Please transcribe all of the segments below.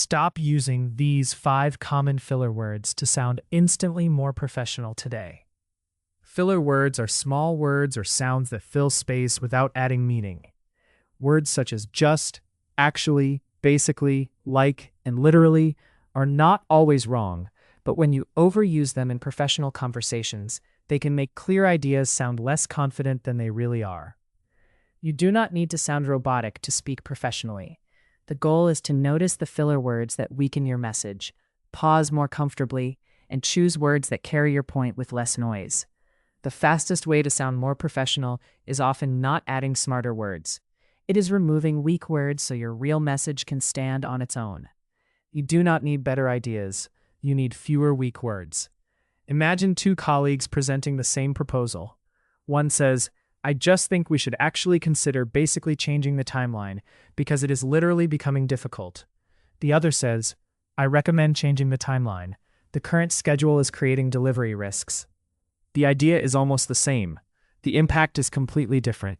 Stop using these 5 common filler words to sound instantly more professional today. Filler words are small words or sounds that fill space without adding meaning. Words such as just, actually, basically, like, and literally are not always wrong, but when you overuse them in professional conversations, they can make clear ideas sound less confident than they really are. You do not need to sound robotic to speak professionally. The goal is to notice the filler words that weaken your message, pause more comfortably, and choose words that carry your point with less noise. The fastest way to sound more professional is often not adding smarter words. It is removing weak words so your real message can stand on its own. You do not need better ideas. You need fewer weak words. Imagine 2 colleagues presenting the same proposal. One says, "I just think we should actually consider basically changing the timeline because it is literally becoming difficult." The other says, "I recommend changing the timeline. The current schedule is creating delivery risks." The idea is almost the same. The impact is completely different.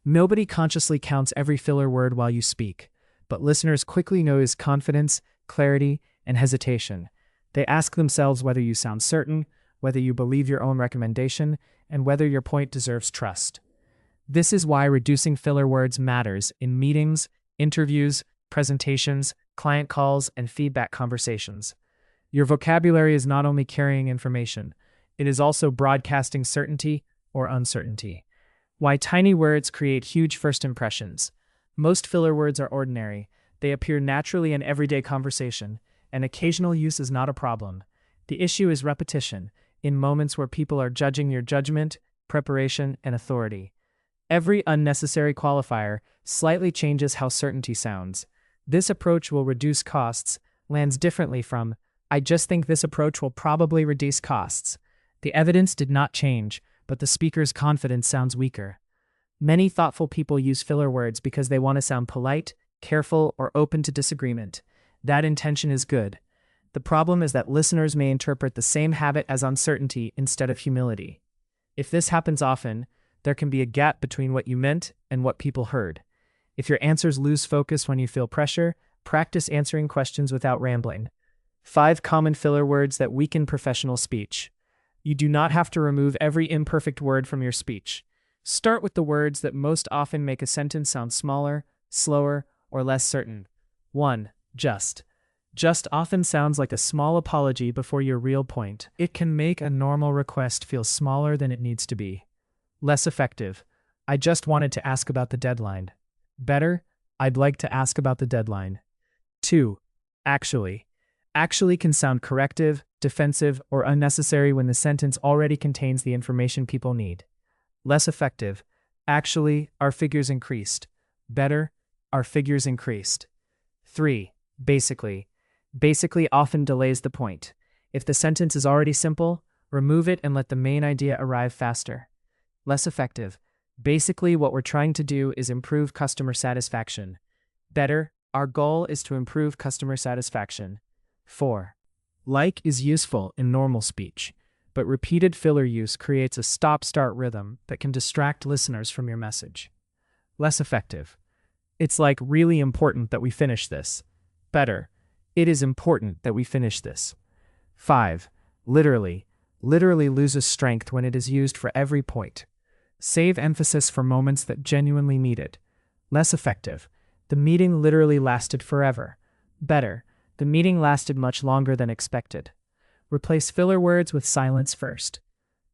Nobody consciously counts every filler word while you speak, but listeners quickly notice confidence, clarity, and hesitation. They ask themselves whether you sound certain, whether you believe your own recommendation, and whether your point deserves trust. This is why reducing filler words matters in meetings, interviews, presentations, client calls, and feedback conversations. Your vocabulary is not only carrying information, it is also broadcasting certainty or uncertainty. Why tiny words create huge first impressions. Most filler words are ordinary. They appear naturally in everyday conversation, and occasional use is not a problem. The issue is repetition, in moments where people are judging your judgment, preparation, and authority. Every unnecessary qualifier slightly changes how certainty sounds. This approach will reduce costs, lands differently from, "I just think this approach will probably reduce costs." The evidence did not change, but the speaker's confidence sounds weaker. Many thoughtful people use filler words because they want to sound polite, careful, or open to disagreement. That intention is good. The problem is that listeners may interpret the same habit as uncertainty instead of humility. If this happens often, there can be a gap between what you meant and what people heard. If your answers lose focus when you feel pressure, practice answering questions without rambling. 5 common filler words that weaken professional speech. You do not have to remove every imperfect word from your speech. Start with the words that most often make a sentence sound smaller, slower, or less certain. 1. Just. Just often sounds like a small apology before your real point. It can make a normal request feel smaller than it needs to be. Less effective. I just wanted to ask about the deadline. Better, I'd like to ask about the deadline. 2. Actually. Actually can sound corrective, defensive, or unnecessary when the sentence already contains the information people need. Less effective. Actually, our figures increased. Better, our figures increased. 3. Basically. Basically often delays the point. If the sentence is already simple, remove it and let the main idea arrive faster. Less effective. Basically, what we're trying to do is improve customer satisfaction. Better, our goal is to improve customer satisfaction. 4. Like is useful in normal speech, but repeated filler use creates a stop-start rhythm that can distract listeners from your message. Less effective. It's like really important that we finish this. Better. It is important that we finish this. 5. Literally. Literally loses strength when it is used for every point. Save emphasis for moments that genuinely need it. Less effective. The meeting literally lasted forever. Better. The meeting lasted much longer than expected. Replace filler words with silence first.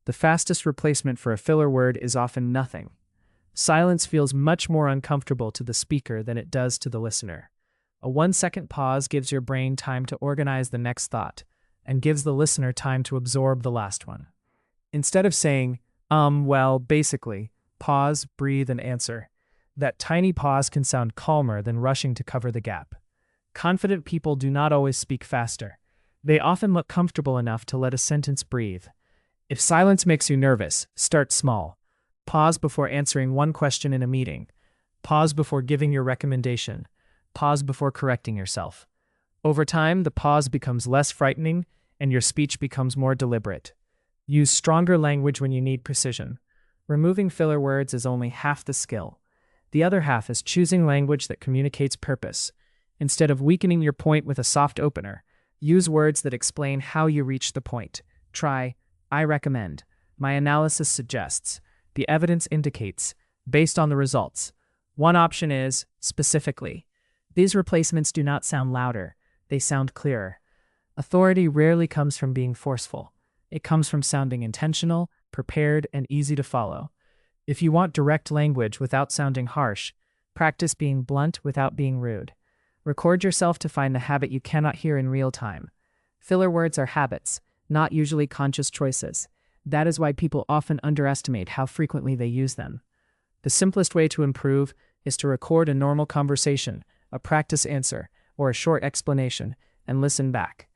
The fastest replacement for a filler word is often nothing. Silence feels much more uncomfortable to the speaker than it does to the listener. A 1-second pause gives your brain time to organize the next thought, and gives the listener time to absorb the last one. Instead of saying, well, basically, pause, breathe, and answer. That tiny pause can sound calmer than rushing to cover the gap. Confident people do not always speak faster. They often look comfortable enough to let a sentence breathe. If silence makes you nervous, start small. Pause before answering one question in a meeting. Pause before giving your recommendation. Pause before correcting yourself. Over time, the pause becomes less frightening and your speech becomes more deliberate. Use stronger language when you need precision. Removing filler words is only half the skill. The other half is choosing language that communicates purpose. Instead of weakening your point with a soft opener, use words that explain how you reach the point. Try, I recommend. My analysis suggests. The evidence indicates. Based on the results. One option is, specifically. These replacements do not sound louder. They sound clearer. Authority rarely comes from being forceful. It comes from sounding intentional, prepared, and easy to follow. If you want direct language without sounding harsh, practice being blunt without being rude. Record yourself to find the habit you cannot hear in real time. Filler words are habits, not usually conscious choices. That is why people often underestimate how frequently they use them. The simplest way to improve is to record a normal conversation, a practice answer, or a short explanation, and listen back.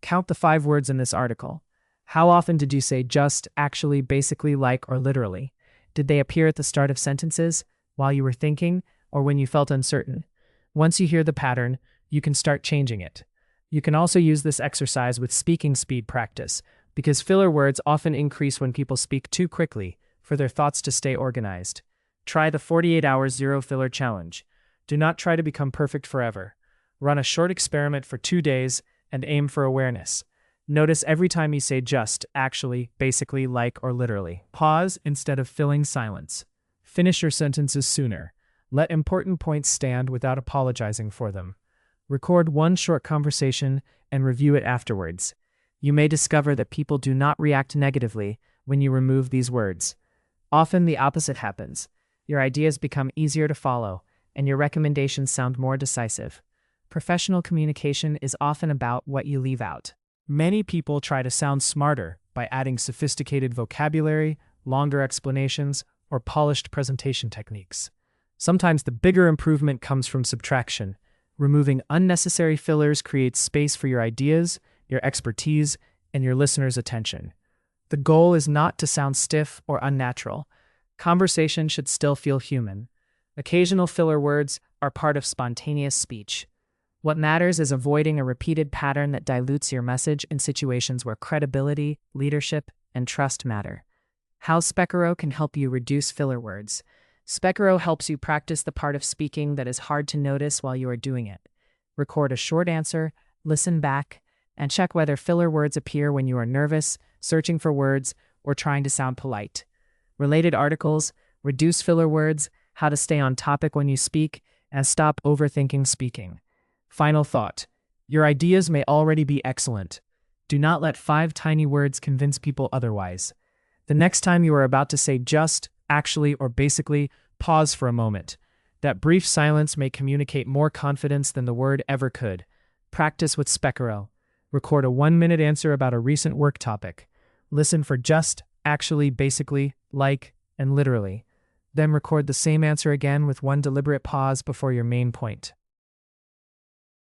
Count the 5 words in this article. How often did you say just, actually, basically, like, or literally? Did they appear at the start of sentences, while you were thinking, or when you felt uncertain? Once you hear the pattern, you can start changing it. You can also use this exercise with speaking speed practice, because filler words often increase when people speak too quickly for their thoughts to stay organized. Try the 48 hours zero filler challenge. Do not try to become perfect forever. Run a short experiment for 2 days and aim for awareness. Notice every time you say just, actually, basically, like, or literally. Pause instead of filling silence. Finish your sentences sooner. Let important points stand without apologizing for them. Record one short conversation and review it afterwards. You may discover that people do not react negatively when you remove these words. Often the opposite happens. Your ideas become easier to follow, and your recommendations sound more decisive. Professional communication is often about what you leave out. Many people try to sound smarter by adding sophisticated vocabulary, longer explanations, or polished presentation techniques. Sometimes the bigger improvement comes from subtraction. Removing unnecessary fillers creates space for your ideas, your expertise, and your listeners' attention. The goal is not to sound stiff or unnatural. Conversation should still feel human. Occasional filler words are part of spontaneous speech. What matters is avoiding a repeated pattern that dilutes your message in situations where credibility, leadership, and trust matter. How Spekero can help you reduce filler words. Spekero helps you practice the part of speaking that is hard to notice while you are doing it. Record a short answer, listen back, and check whether filler words appear when you are nervous, searching for words, or trying to sound polite. Related articles, reduce filler words, how to stay on topic when you speak, and stop overthinking speaking. Final thought. Your ideas may already be excellent. Do not let 5 tiny words convince people otherwise. The next time you are about to say just, actually, or basically, pause for a moment. That brief silence may communicate more confidence than the word ever could. Practice with Spekero. Record a 1-minute answer about a recent work topic. Listen for just, actually, basically, like, and literally. Then record the same answer again with one deliberate pause before your main point.